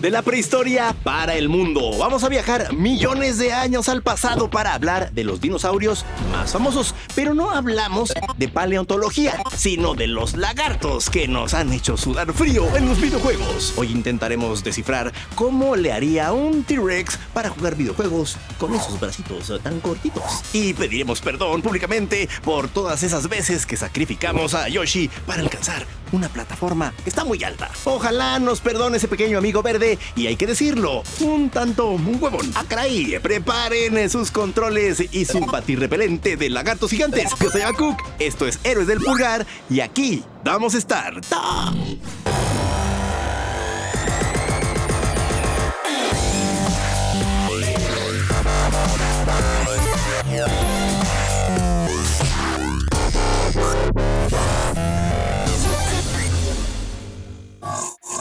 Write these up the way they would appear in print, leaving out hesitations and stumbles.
De la prehistoria para el mundo. Vamos a viajar millones de años al pasado para hablar de los dinosaurios más famosos. Pero no hablamos de paleontología, sino de los lagartos que nos han hecho sudar frío en los videojuegos. Hoy intentaremos descifrar cómo le haría un T-Rex para jugar videojuegos con esos bracitos tan cortitos. Y pediremos perdón públicamente por todas esas veces que sacrificamos a Yoshi para alcanzar una plataforma que está muy alta. Ojalá nos perdone ese pequeño amigo verde y hay que decirlo, un huevón. ¡Ah, caray! Preparen sus controles y su batirrepelente de lagartos gigantes. Yo soy Cook, esto es Héroes del Pulgar y aquí damos start. ¡Ta!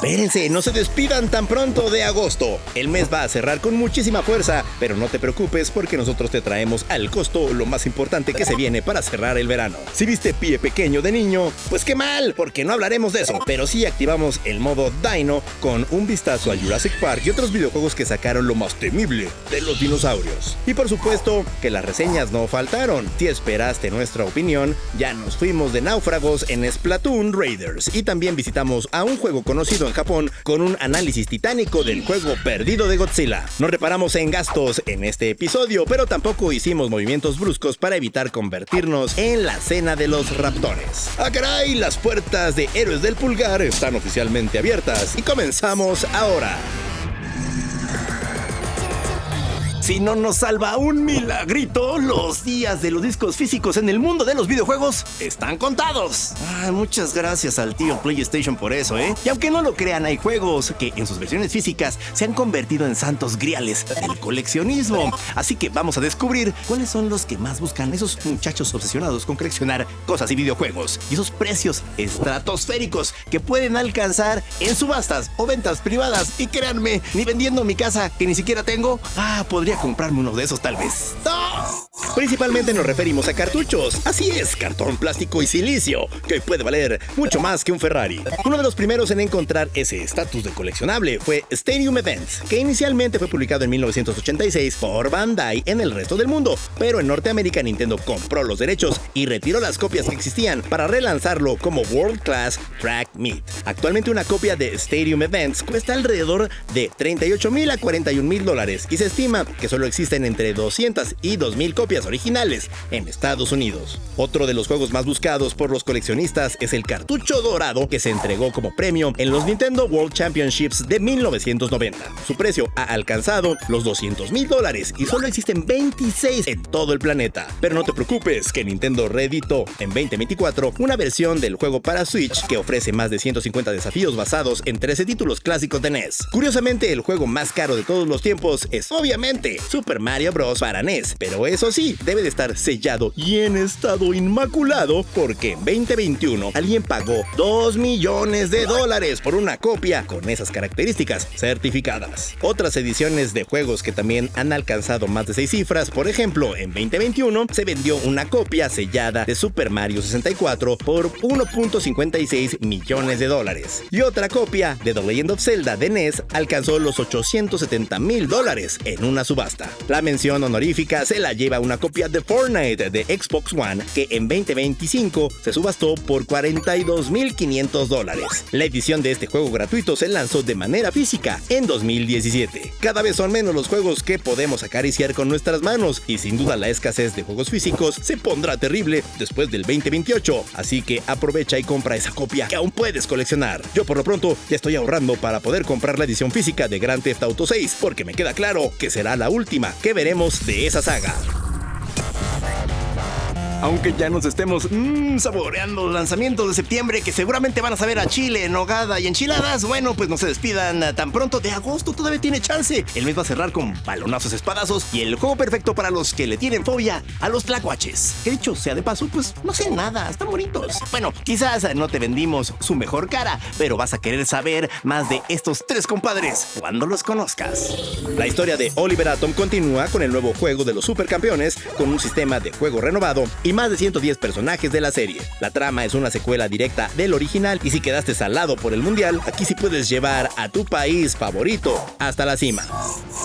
Espérense, no se despidan tan pronto de agosto. El mes va a cerrar con muchísima fuerza, pero no te preocupes porque nosotros te traemos al costo lo más importante que se viene para cerrar el verano. Si viste Pie Pequeño de niño, pues qué mal, porque no hablaremos de eso. Pero sí activamos el modo Dino con un vistazo a Jurassic Park y otros videojuegos que sacaron lo más temible de los dinosaurios. Y por supuesto que las reseñas no faltaron. Si esperaste nuestra opinión, ya nos fuimos de náufragos en Splatoon Raiders y también visitamos a un juego conocido en Japón con un análisis titánico del juego perdido de Godzilla. No reparamos en gastos en este episodio, pero tampoco hicimos movimientos bruscos para evitar convertirnos en la cena de los raptores. ¡Ah, caray! Las puertas de Héroes del Pulgar están oficialmente abiertas y comenzamos ahora. Si no nos salva un milagrito, los días de los discos físicos en el mundo de los videojuegos están contados. Muchas gracias al tío PlayStation por eso, ¿eh? Y aunque no lo crean, hay juegos que en sus versiones físicas se han convertido en santos griales del coleccionismo. Así que vamos a descubrir cuáles son los que más buscan esos muchachos obsesionados con coleccionar cosas y videojuegos. Y esos precios estratosféricos que pueden alcanzar en subastas o ventas privadas. Y créanme, ni vendiendo mi casa que ni siquiera tengo, podría comprarme uno de esos tal vez. ¡No! Principalmente nos referimos a cartuchos. Así es, cartón, plástico y silicio, que puede valer mucho más que un Ferrari. Uno de los primeros en encontrar ese estatus de coleccionable fue Stadium Events, que inicialmente fue publicado en 1986 por Bandai en el resto del mundo, pero en Norteamérica Nintendo compró los derechos y retiró las copias que existían para relanzarlo como World Class Track Meet. Actualmente una copia de Stadium Events cuesta alrededor de $38,000 a $41,000 y se estima que solo existen entre 200 y 2,000 copias originales en Estados Unidos. Otro de los juegos más buscados por los coleccionistas es el cartucho dorado que se entregó como premio en los Nintendo World Championships de 1990. Su precio ha alcanzado los $200,000 y solo existen 26 en todo el planeta. Pero no te preocupes, que Nintendo reeditó en 2024 una versión del juego para Switch que ofrece más de 150 desafíos basados en 13 títulos clásicos de NES. Curiosamente, el juego más caro de todos los tiempos es obviamente Super Mario Bros. Para NES, pero eso sí, debe de estar sellado y en estado inmaculado porque en 2021 alguien pagó $2 millones por una copia con esas características certificadas. Otras ediciones de juegos que también han alcanzado más de 6 cifras, por ejemplo, en 2021 se vendió una copia sellada de Super Mario 64 por $1.56 millones y otra copia de The Legend of Zelda de NES alcanzó los $870,000 en una subasta. La mención honorífica se la lleva una copia de Fortnite de Xbox One que en 2025 se subastó por $42,500. La edición de este juego gratuito se lanzó de manera física en 2017. Cada vez son menos los juegos que podemos acariciar con nuestras manos y sin duda la escasez de juegos físicos se pondrá terrible después del 2028, así que aprovecha y compra esa copia que aún puedes coleccionar. Yo por lo pronto ya estoy ahorrando para poder comprar la edición física de Grand Theft Auto 6 porque me queda claro que será la última que veremos de esa saga. Aunque ya nos estemos saboreando los lanzamientos de septiembre que seguramente van a saber a chile, nogada y enchiladas, bueno, pues no se despidan tan pronto de agosto, todavía tiene chance. El mes va a cerrar con balonazos, espadazos y el juego perfecto para los que le tienen fobia a los tlacuaches. Que dicho sea de paso, pues no sé nada, están bonitos. Bueno, quizás no te vendimos su mejor cara, pero vas a querer saber más de estos tres compadres cuando los conozcas. La historia de Oliver Atom continúa con el nuevo juego de los supercampeones, con un sistema de juego renovado y y más de 110 personajes de la serie. La trama es una secuela directa del original y si quedaste salado por el mundial, aquí sí puedes llevar a tu país favorito hasta la cima.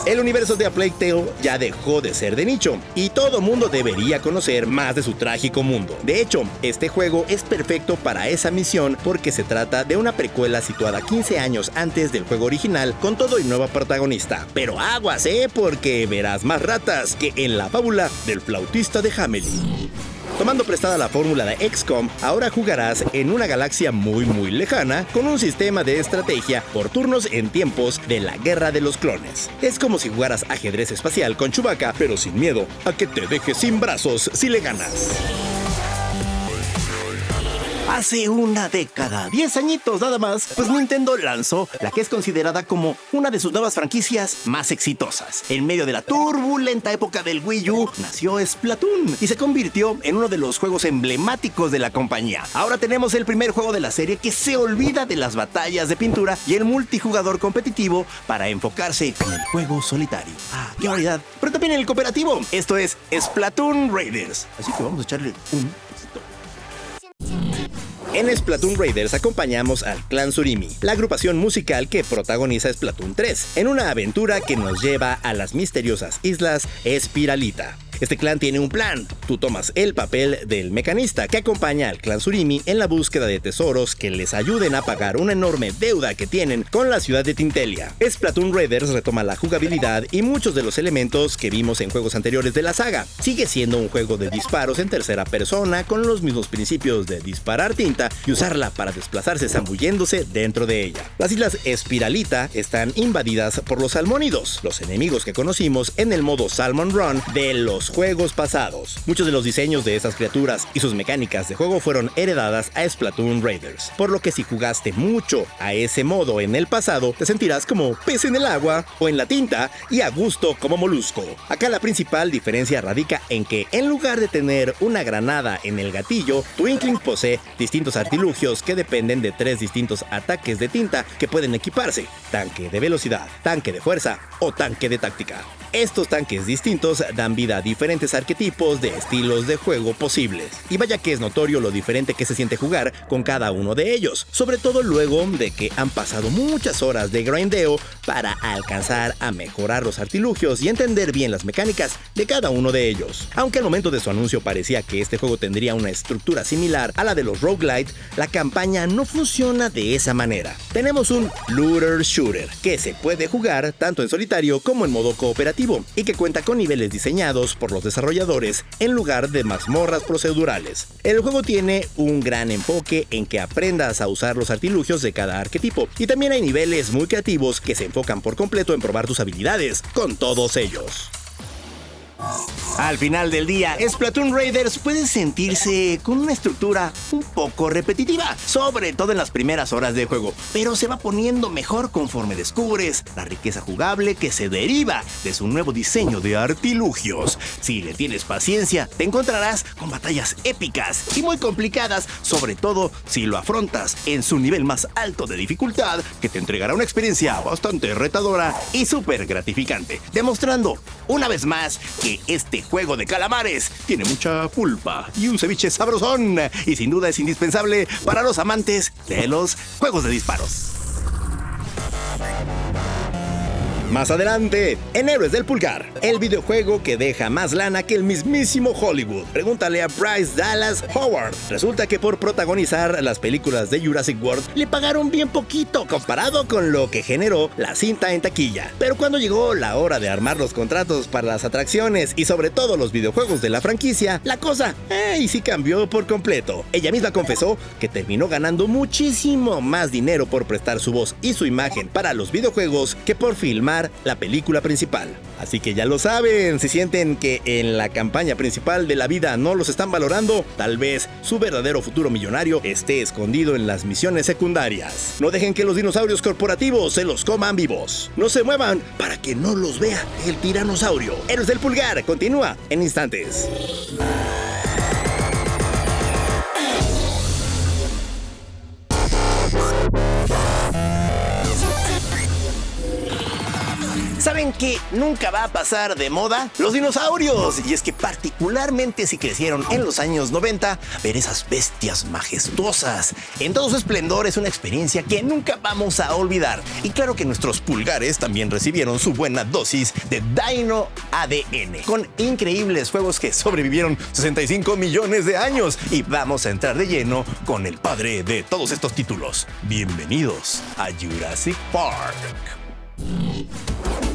El universo de A Plague Tale ya dejó de ser de nicho y todo mundo debería conocer más de su trágico mundo. De hecho, este juego es perfecto para esa misión porque se trata de una precuela situada 15 años antes del juego original con todo y nueva protagonista. Pero aguas, porque verás más ratas que en la fábula del flautista de Hamelin. Tomando prestada la fórmula de XCOM, ahora jugarás en una galaxia muy lejana con un sistema de estrategia por turnos en tiempos de la Guerra de los Clones. Es como si jugaras ajedrez espacial con Chewbacca, pero sin miedo a que te dejes sin brazos si le ganas. Hace una década, 10 añitos nada más, pues Nintendo lanzó la que es considerada como una de sus nuevas franquicias más exitosas. En medio de la turbulenta época del Wii U, nació Splatoon y se convirtió en uno de los juegos emblemáticos de la compañía. Ahora tenemos el primer juego de la serie que se olvida de las batallas de pintura y el multijugador competitivo para enfocarse en el juego solitario. ¡Qué variedad! Pero también en el cooperativo. Esto es Splatoon Raiders. Así que vamos a echarle un poquito. En Splatoon Raiders acompañamos al clan Tsurimi, la agrupación musical que protagoniza Splatoon 3, en una aventura que nos lleva a las misteriosas islas Espiralita. Este clan tiene un plan. Tú tomas el papel del mecanista que acompaña al clan Tsurimi en la búsqueda de tesoros que les ayuden a pagar una enorme deuda que tienen con la ciudad de Tintelia. Splatoon Raiders retoma la jugabilidad y muchos de los elementos que vimos en juegos anteriores de la saga. Sigue siendo un juego de disparos en tercera persona con los mismos principios de disparar tinta y usarla para desplazarse zambulléndose dentro de ella. Las islas Espiralita están invadidas por los salmónidos, los enemigos que conocimos en el modo Salmon Run de los juegos pasados. Muchos de los diseños de estas criaturas y sus mecánicas de juego fueron heredadas a Splatoon Raiders, por lo que si jugaste mucho a ese modo en el pasado, te sentirás como pez en el agua o en la tinta y a gusto como molusco. Acá la principal diferencia radica en que en lugar de tener una granada en el gatillo, Twinkling posee distintos artilugios que dependen de 3 distintos ataques de tinta que pueden equiparse: tanque de velocidad, tanque de fuerza o tanque de táctica. Estos tanques distintos dan vida a diferentes arquetipos de estilos de juego posibles. Y vaya que es notorio lo diferente que se siente jugar con cada uno de ellos, sobre todo luego de que han pasado muchas horas de grindeo para alcanzar a mejorar los artilugios y entender bien las mecánicas de cada uno de ellos. Aunque al momento de su anuncio parecía que este juego tendría una estructura similar a la de los roguelite, la campaña no funciona de esa manera. Tenemos un looter shooter que se puede jugar tanto en solitario como en modo cooperativo y que cuenta con niveles diseñados por los desarrolladores en lugar de mazmorras procedurales. El juego tiene un gran enfoque en que aprendas a usar los artilugios de cada arquetipo y también hay niveles muy creativos que se enfocan por completo en probar tus habilidades con todos ellos. Al final del día, Splatoon Raiders puede sentirse con una estructura un poco repetitiva, sobre todo en las primeras horas de juego, pero se va poniendo mejor conforme descubres la riqueza jugable que se deriva de su nuevo diseño de artilugios. Si le tienes paciencia, te encontrarás con batallas épicas y muy complicadas, sobre todo si lo afrontas en su nivel más alto de dificultad, que te entregará una experiencia bastante retadora y súper gratificante, demostrando una vez más que este juego de calamares tiene mucha pulpa y un ceviche sabrosón y sin duda es indispensable para los amantes de los juegos de disparos. Más adelante, en Héroes del Pulgar, el videojuego que deja más lana que el mismísimo Hollywood. Pregúntale a Bryce Dallas Howard. Resulta que por protagonizar las películas de Jurassic World le pagaron bien poquito comparado con lo que generó la cinta en taquilla. Pero cuando llegó la hora de armar los contratos para las atracciones y sobre todo los videojuegos de la franquicia, la cosa y sí cambió por completo. Ella misma confesó que terminó ganando muchísimo más dinero por prestar su voz y su imagen para los videojuegos que por filmar la película principal. Así que ya lo saben, si sienten que en la campaña principal de la vida no los están valorando, tal vez su verdadero futuro millonario esté escondido en las misiones secundarias. No dejen que los dinosaurios corporativos se los coman vivos. No se muevan para que no los vea el tiranosaurio. Héroes del Pulgar continúa en instantes. ¿Saben qué nunca va a pasar de moda? Los dinosaurios. Y es que particularmente si crecieron en los años 90, ver esas bestias majestuosas en todo su esplendor es una experiencia que nunca vamos a olvidar. Y claro que nuestros pulgares también recibieron su buena dosis de Dino ADN, con increíbles juegos que sobrevivieron 65 millones de años. Y vamos a entrar de lleno con el padre de todos estos títulos. Bienvenidos a Jurassic Park.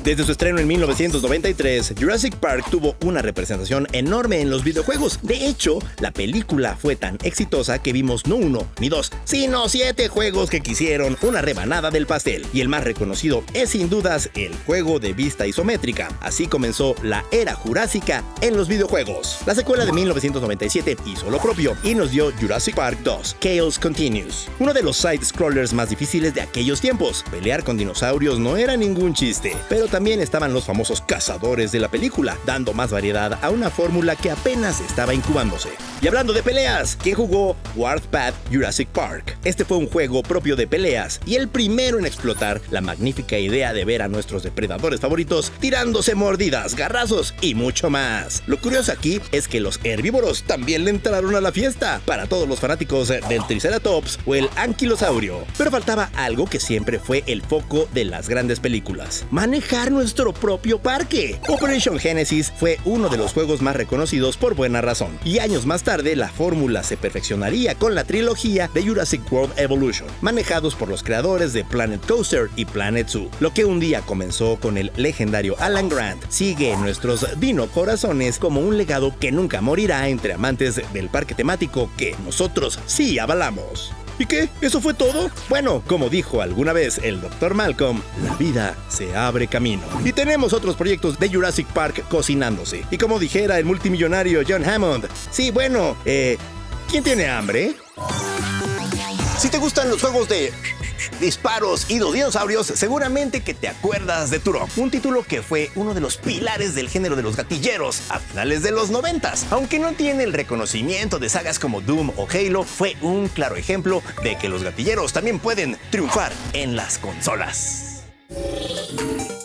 Desde su estreno en 1993, Jurassic Park tuvo una representación enorme en los videojuegos. De hecho, la película fue tan exitosa que vimos no uno ni dos, sino 7 juegos que quisieron una rebanada del pastel. Y el más reconocido es sin dudas el juego de vista isométrica. Así comenzó la era jurásica en los videojuegos. La secuela de 1997 hizo lo propio y nos dio Jurassic Park 2, Chaos Continues, uno de los side-scrollers más difíciles de aquellos tiempos. Pelear con dinosaurios no era ningún chiste, pero también estaban los famosos cazadores de la película, dando más variedad a una fórmula que apenas estaba incubándose. Y hablando de peleas, ¿quién jugó Warpath Jurassic Park? Este fue un juego propio de peleas y el primero en explotar la magnífica idea de ver a nuestros depredadores favoritos tirándose mordidas, garrazos y mucho más. Lo curioso aquí es que los herbívoros también le entraron a la fiesta, para todos los fanáticos del Triceratops o el Anquilosaurio. Pero faltaba algo que siempre fue el foco de las grandes películas: manejar nuestro propio parque. Operation Genesis fue uno de los juegos más reconocidos por buena razón, y años más tarde la fórmula se perfeccionaría con la trilogía de Jurassic World Evolution, manejados por los creadores de Planet Coaster y Planet Zoo. Lo que un día comenzó con el legendario Alan Grant sigue en nuestros dino corazones como un legado que nunca morirá entre amantes del parque temático que nosotros sí avalamos. ¿Y qué? ¿Eso fue todo? Bueno, como dijo alguna vez el Dr. Malcolm, la vida se abre camino. Y tenemos otros proyectos de Jurassic Park cocinándose. Y como dijera el multimillonario John Hammond, sí, bueno, ¿quién tiene hambre? Si te gustan los juegos de disparos y los dinosaurios, seguramente que te acuerdas de Turok, un título que fue uno de los pilares del género de los gatilleros a finales de los 90s. Aunque no tiene el reconocimiento de sagas como Doom o Halo, fue un claro ejemplo de que los gatilleros también pueden triunfar en las consolas.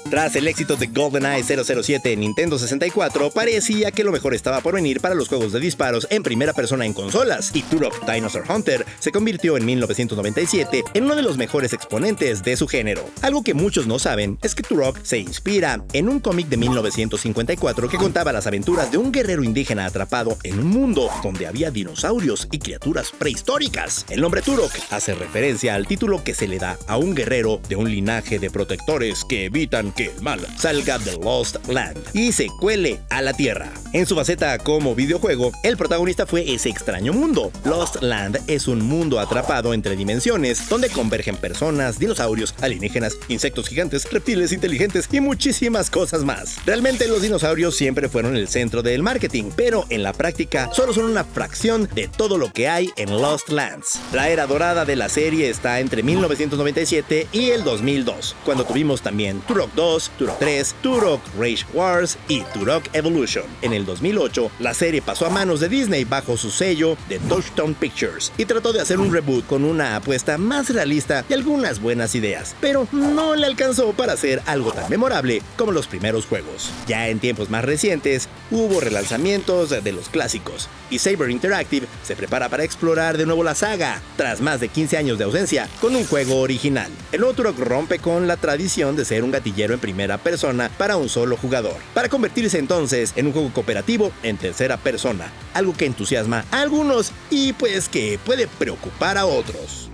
Tras el éxito de GoldenEye 007 en Nintendo 64, parecía que lo mejor estaba por venir para los juegos de disparos en primera persona en consolas, y Turok Dinosaur Hunter se convirtió en 1997 en uno de los mejores exponentes de su género. Algo que muchos no saben es que Turok se inspira en un cómic de 1954 que contaba las aventuras de un guerrero indígena atrapado en un mundo donde había dinosaurios y criaturas prehistóricas. El nombre Turok hace referencia al título que se le da a un guerrero de un linaje de protectores que evitan que el mal salga de Lost Land y se cuele a la Tierra. En su faceta como videojuego, el protagonista fue ese extraño mundo. Lost Land es un mundo atrapado entre dimensiones donde convergen personas, dinosaurios, alienígenas, insectos gigantes, reptiles inteligentes y muchísimas cosas más. Realmente los dinosaurios siempre fueron el centro del marketing, pero en la práctica solo son una fracción de todo lo que hay en Lost Lands. La era dorada de la serie está entre 1997 y el 2002, cuando tuvimos también Turok 2, Turok 3, Turok Rage Wars y Turok Evolution. En el 2008, la serie pasó a manos de Disney bajo su sello de Touchstone Pictures y trató de hacer un reboot con una apuesta más realista y algunas buenas ideas, pero no le alcanzó para hacer algo tan memorable como los primeros juegos. Ya en tiempos más recientes, hubo relanzamientos de los clásicos, y Saber Interactive se prepara para explorar de nuevo la saga, tras más de 15 años de ausencia, con un juego original. El nuevo Turok rompe con la tradición de ser un gatillero en primera persona para un solo jugador, para convertirse entonces en un juego cooperativo en tercera persona, algo que entusiasma a algunos y pues que puede preocupar a otros.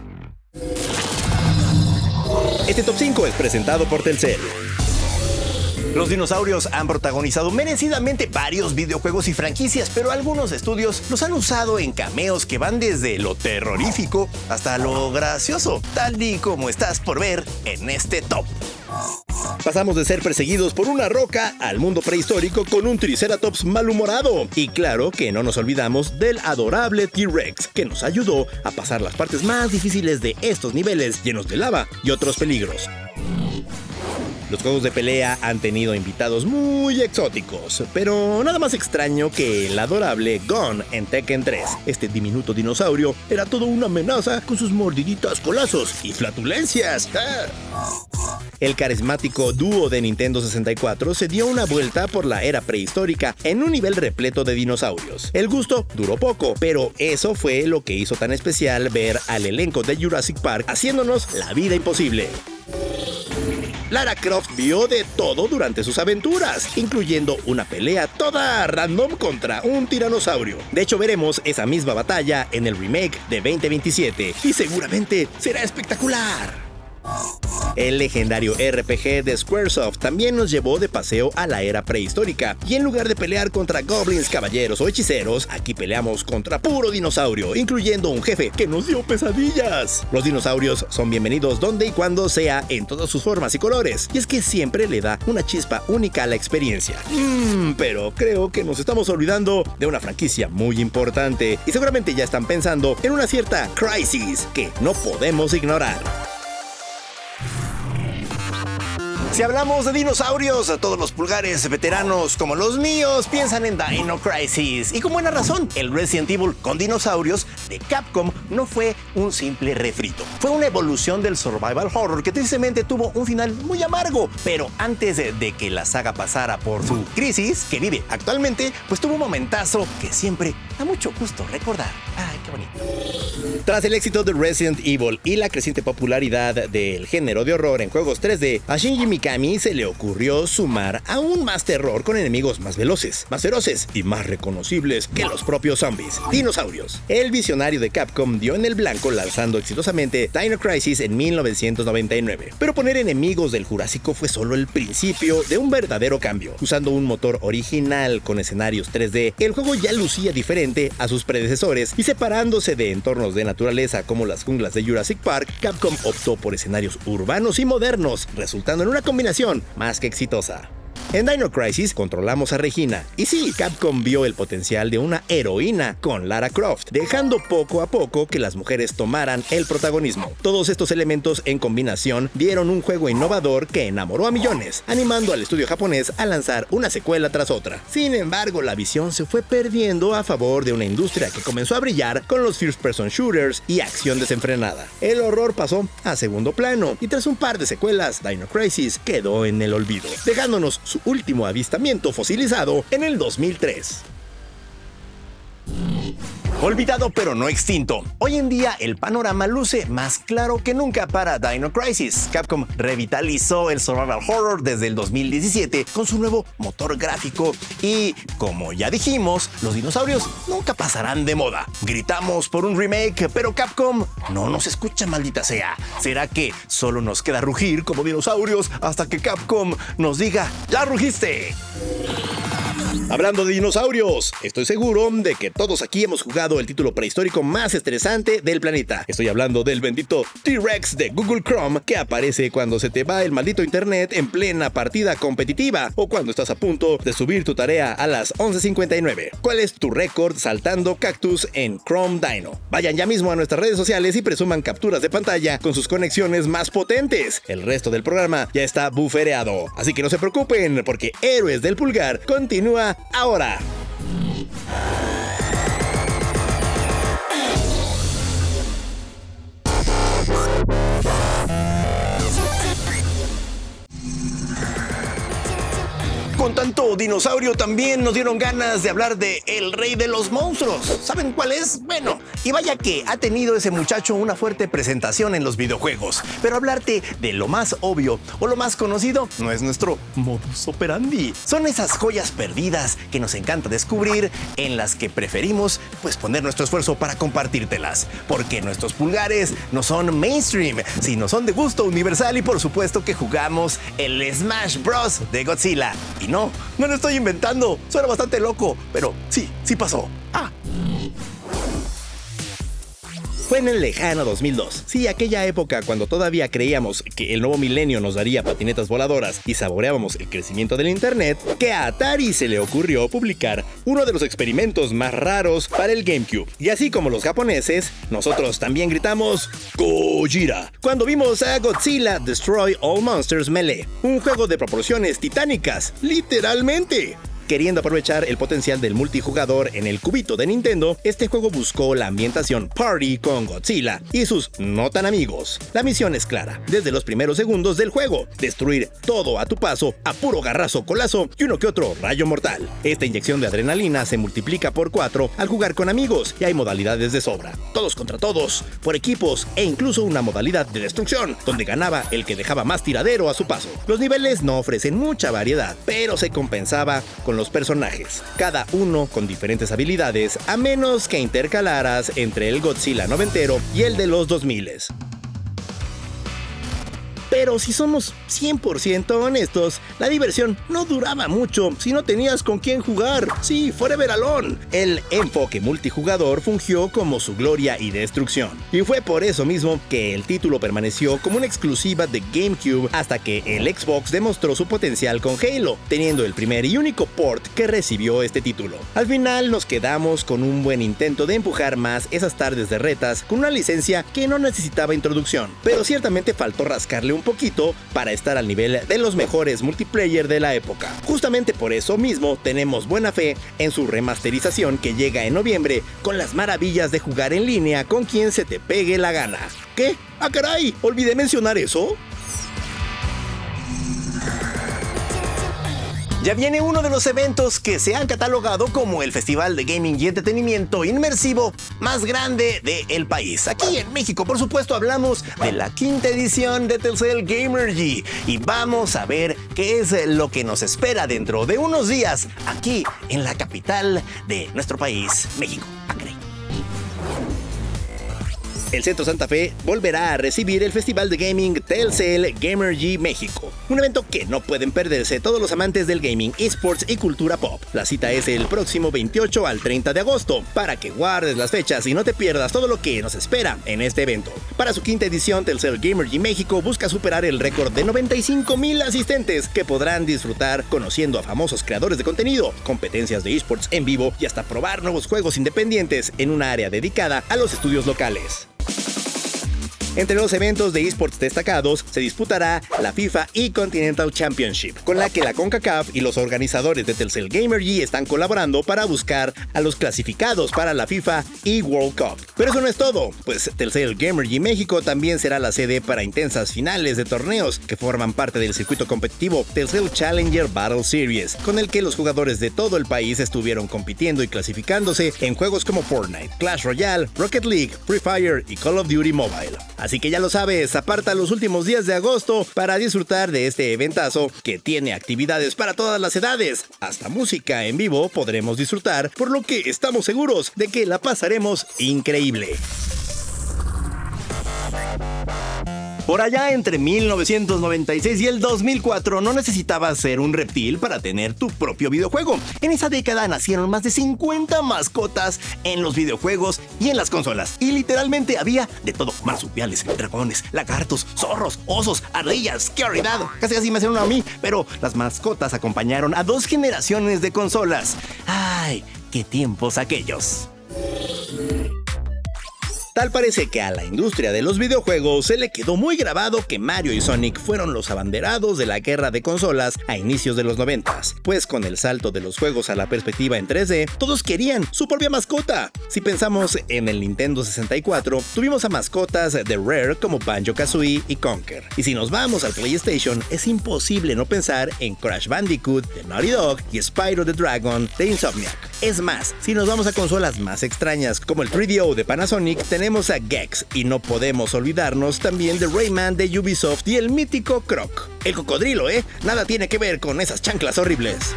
Este top 5 es presentado por Telcel. Los dinosaurios han protagonizado merecidamente varios videojuegos y franquicias, pero algunos estudios los han usado en cameos que van desde lo terrorífico hasta lo gracioso, tal y como estás por ver en este top. Pasamos de ser perseguidos por una roca al mundo prehistórico con un Triceratops malhumorado. Y claro que no nos olvidamos del adorable T-Rex, que nos ayudó a pasar las partes más difíciles de estos niveles llenos de lava y otros peligros. Los juegos de pelea han tenido invitados muy exóticos, pero nada más extraño que el adorable Gon en Tekken 3. Este diminuto dinosaurio era todo una amenaza con sus mordiditas, colazos y flatulencias. El carismático dúo de Nintendo 64 se dio una vuelta por la era prehistórica en un nivel repleto de dinosaurios. El gusto duró poco, pero eso fue lo que hizo tan especial ver al elenco de Jurassic Park haciéndonos la vida imposible. Lara Croft vio de todo durante sus aventuras, incluyendo una pelea toda random contra un tiranosaurio. De hecho, veremos esa misma batalla en el remake de 2027 y seguramente será espectacular. El legendario RPG de Squaresoft también nos llevó de paseo a la era prehistórica, y en lugar de pelear contra goblins, caballeros o hechiceros, aquí peleamos contra puro dinosaurio, incluyendo un jefe que nos dio pesadillas. Los dinosaurios son bienvenidos donde y cuando sea, en todas sus formas y colores, y es que siempre le da una chispa única a la experiencia. Pero creo que nos estamos olvidando de una franquicia muy importante, y seguramente ya están pensando en una cierta Crysis que no podemos ignorar. Si hablamos de dinosaurios, todos los pulgares veteranos como los míos piensan en Dino Crisis. Y con buena razón, el Resident Evil con dinosaurios de Capcom no fue un simple refrito. Fue una evolución del survival horror que tristemente tuvo un final muy amargo. Pero antes de que la saga pasara por su crisis que vive actualmente, pues tuvo un momentazo que siempre da mucho gusto recordar. ¡Ay, qué bonito! Tras el éxito de Resident Evil y la creciente popularidad del género de horror en juegos 3D, a Shinji Mikami se le ocurrió sumar aún más terror con enemigos más veloces, más feroces y más reconocibles que los propios zombies, dinosaurios. El visionario de Capcom dio en el blanco lanzando exitosamente Dino Crisis en 1999. Pero poner enemigos del Jurásico fue solo el principio de un verdadero cambio. Usando un motor original con escenarios 3D, el juego ya lucía diferente a sus predecesores y separándose de entornos de naturaleza como las junglas de Jurassic Park, Capcom optó por escenarios urbanos y modernos, resultando en una combinación más que exitosa. En Dino Crisis controlamos a Regina, y sí, Capcom vio el potencial de una heroína con Lara Croft, dejando poco a poco que las mujeres tomaran el protagonismo. Todos estos elementos en combinación dieron un juego innovador que enamoró a millones, animando al estudio japonés a lanzar una secuela tras otra. Sin embargo, la visión se fue perdiendo a favor de una industria que comenzó a brillar con los first-person shooters y acción desenfrenada. El horror pasó a segundo plano, y tras un par de secuelas, Dino Crisis quedó en el olvido, dejándonos su último avistamiento fosilizado en el 2003. Olvidado pero no extinto. Hoy en día el panorama luce más claro que nunca para Dino Crisis. Capcom revitalizó el survival horror desde el 2017 con su nuevo motor gráfico y, como ya dijimos, los dinosaurios nunca pasarán de moda. Gritamos por un remake, pero Capcom no nos escucha, maldita sea. ¿Será que solo nos queda rugir como dinosaurios hasta que Capcom nos diga "¡Ya rugiste!"? Hablando de dinosaurios, estoy seguro de que todos aquí hemos jugado el título prehistórico más estresante del planeta. Estoy hablando del bendito T-Rex de Google Chrome que aparece cuando se te va el maldito internet en plena partida competitiva o cuando estás a punto de subir tu tarea a las 11:59. ¿Cuál es tu récord saltando cactus en Chrome Dino? Vayan ya mismo a nuestras redes sociales y presuman capturas de pantalla con sus conexiones más potentes. El resto del programa ya está bufereado, así que no se preocupen porque Héroes del Pulgar continúa ahora. Con tanto dinosaurio también nos dieron ganas de hablar de El Rey de los Monstruos. ¿Saben cuál es? Bueno, y vaya que ha tenido ese muchacho una fuerte presentación en los videojuegos. Pero hablarte de lo más obvio o lo más conocido no es nuestro modus operandi. Son esas joyas perdidas que nos encanta descubrir, en las que preferimos pues poner nuestro esfuerzo para compartírtelas. Porque nuestros pulgares no son mainstream, sino son de gusto universal y por supuesto que jugamos el Smash Bros. De Godzilla. Y no lo estoy inventando, suena bastante loco, pero sí pasó. Fue en el lejano 2002. Sí, aquella época cuando todavía creíamos que el nuevo milenio nos daría patinetas voladoras y saboreábamos el crecimiento del internet, que a Atari se le ocurrió publicar uno de los experimentos más raros para el GameCube. Y así como los japoneses, nosotros también gritamos Gojira cuando vimos a Godzilla Destroy All Monsters Melee, un juego de proporciones titánicas, literalmente. Queriendo aprovechar el potencial del multijugador en el cubito de Nintendo, este juego buscó la ambientación Party con Godzilla y sus no tan amigos. La misión es clara, desde los primeros segundos del juego: destruir todo a tu paso, a puro garrazo, colazo y uno que otro rayo mortal. Esta inyección de adrenalina se multiplica por 4 al jugar con amigos y hay modalidades de sobra. Todos contra todos, por equipos e incluso una modalidad de destrucción, donde ganaba el que dejaba más tiradero a su paso. Los niveles no ofrecen mucha variedad, pero se compensaba con los personajes, cada uno con diferentes habilidades, a menos que intercalaras entre el Godzilla noventero y el de los 2000s. Pero si somos 100% honestos, la diversión no duraba mucho si no tenías con quién jugar. Sí, Forever Alone. El enfoque multijugador fungió como su gloria y destrucción. Y fue por eso mismo que el título permaneció como una exclusiva de GameCube hasta que el Xbox demostró su potencial con Halo, teniendo el primer y único port que recibió este título. Al final nos quedamos con un buen intento de empujar más esas tardes de retas con una licencia que no necesitaba introducción, pero ciertamente faltó rascarle un poquito para estar al nivel de los mejores multiplayer de la época. Justamente por eso mismo tenemos buena fe en su remasterización que llega en noviembre con las maravillas de jugar en línea con quien se te pegue la gana. ¿Qué? ¡Ah, caray! ¿Olvidé mencionar eso? Ya viene uno de los eventos que se han catalogado como el festival de gaming y entretenimiento inmersivo más grande del país. Aquí en México, por supuesto, hablamos de la 5ª edición de Telcel Gamergy y vamos a ver qué es lo que nos espera dentro de unos días aquí en la capital de nuestro país, México. El Centro Santa Fe volverá a recibir el Festival de Gaming Telcel Gamergy México, un evento que no pueden perderse todos los amantes del gaming, esports y cultura pop. La cita es el próximo 28 al 30 de agosto, para que guardes las fechas y no te pierdas todo lo que nos espera en este evento. Para su 5ª edición, Telcel Gamergy México busca superar el récord de 95,000 asistentes que podrán disfrutar conociendo a famosos creadores de contenido, competencias de esports en vivo y hasta probar nuevos juegos independientes en una área dedicada a los estudios locales. Entre los eventos de esports destacados se disputará la FIFA eContinental Championship, con la que la CONCACAF y los organizadores de Telcel Gamergy están colaborando para buscar a los clasificados para la FIFA eWorld Cup. Pero eso no es todo, pues Telcel Gamergy México también será la sede para intensas finales de torneos que forman parte del circuito competitivo Telcel Challenger Battle Series, con el que los jugadores de todo el país estuvieron compitiendo y clasificándose en juegos como Fortnite, Clash Royale, Rocket League, Free Fire y Call of Duty Mobile. Así que ya lo sabes, aparta los últimos días de agosto para disfrutar de este eventazo que tiene actividades para todas las edades. Hasta música en vivo podremos disfrutar, por lo que estamos seguros de que la pasaremos increíble. Por allá entre 1996 y el 2004 no necesitabas ser un reptil para tener tu propio videojuego. En esa década nacieron más de 50 mascotas en los videojuegos y en las consolas. Y literalmente había de todo: marsupiales, dragones, lagartos, zorros, osos, ardillas. ¡Qué horridad! Casi me hacen uno a mí, pero las mascotas acompañaron a 2 generaciones de consolas. ¡Ay, qué tiempos aquellos! Tal parece que a la industria de los videojuegos se le quedó muy grabado que Mario y Sonic fueron los abanderados de la guerra de consolas a inicios de los 90s, pues con el salto de los juegos a la perspectiva en 3D, todos querían su propia mascota. Si pensamos en el Nintendo 64, tuvimos a mascotas de Rare como Banjo-Kazooie y Conker. Y si nos vamos al PlayStation, es imposible no pensar en Crash Bandicoot de Naughty Dog y Spyro the Dragon de Insomniac. Es más, si nos vamos a consolas más extrañas como el 3DO de Panasonic, tenemos a Gex, y no podemos olvidarnos también de Rayman de Ubisoft y el mítico Croc. El cocodrilo, nada tiene que ver con esas chanclas horribles.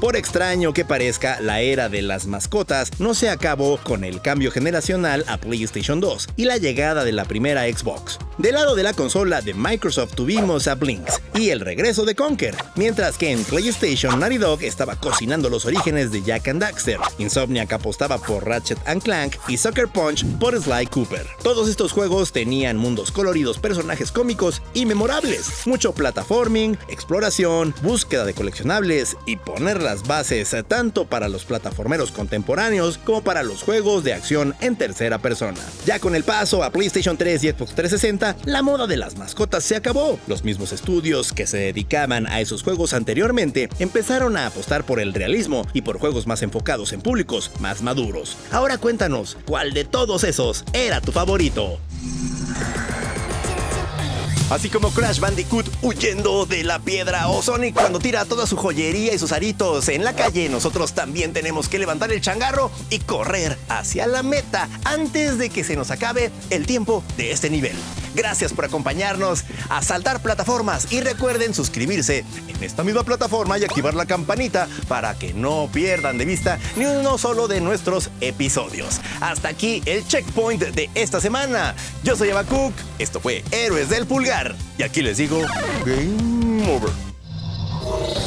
Por extraño que parezca, la era de las mascotas no se acabó con el cambio generacional a PlayStation 2 y la llegada de la primera Xbox. Del lado de la consola de Microsoft tuvimos a Blinx y el regreso de Conker, mientras que en PlayStation Naughty Dog estaba cocinando los orígenes de Jak and Daxter, Insomniac apostaba por Ratchet & Clank y Sucker Punch por Sly Cooper. Todos estos juegos tenían mundos coloridos, personajes cómicos y memorables, mucho plataforming, exploración, búsqueda de coleccionables y poner las las bases tanto para los plataformeros contemporáneos como para los juegos de acción en tercera persona. Ya con el paso a PlayStation 3 y Xbox 360, la moda de las mascotas se acabó. Los mismos estudios que se dedicaban a esos juegos anteriormente empezaron a apostar por el realismo y por juegos más enfocados en públicos más maduros. Ahora cuéntanos, ¿cuál de todos esos era tu favorito? Así como Crash Bandicoot huyendo de la piedra o Sonic cuando tira toda su joyería y sus aritos en la calle, nosotros también tenemos que levantar el changarro y correr hacia la meta antes de que se nos acabe el tiempo de este nivel. Gracias por acompañarnos a saltar plataformas y recuerden suscribirse en esta misma plataforma y activar la campanita para que no pierdan de vista ni uno solo de nuestros episodios. Hasta aquí el checkpoint de esta semana. Yo soy Abacuc, esto fue Héroes del Pulgar y aquí les digo Game Over.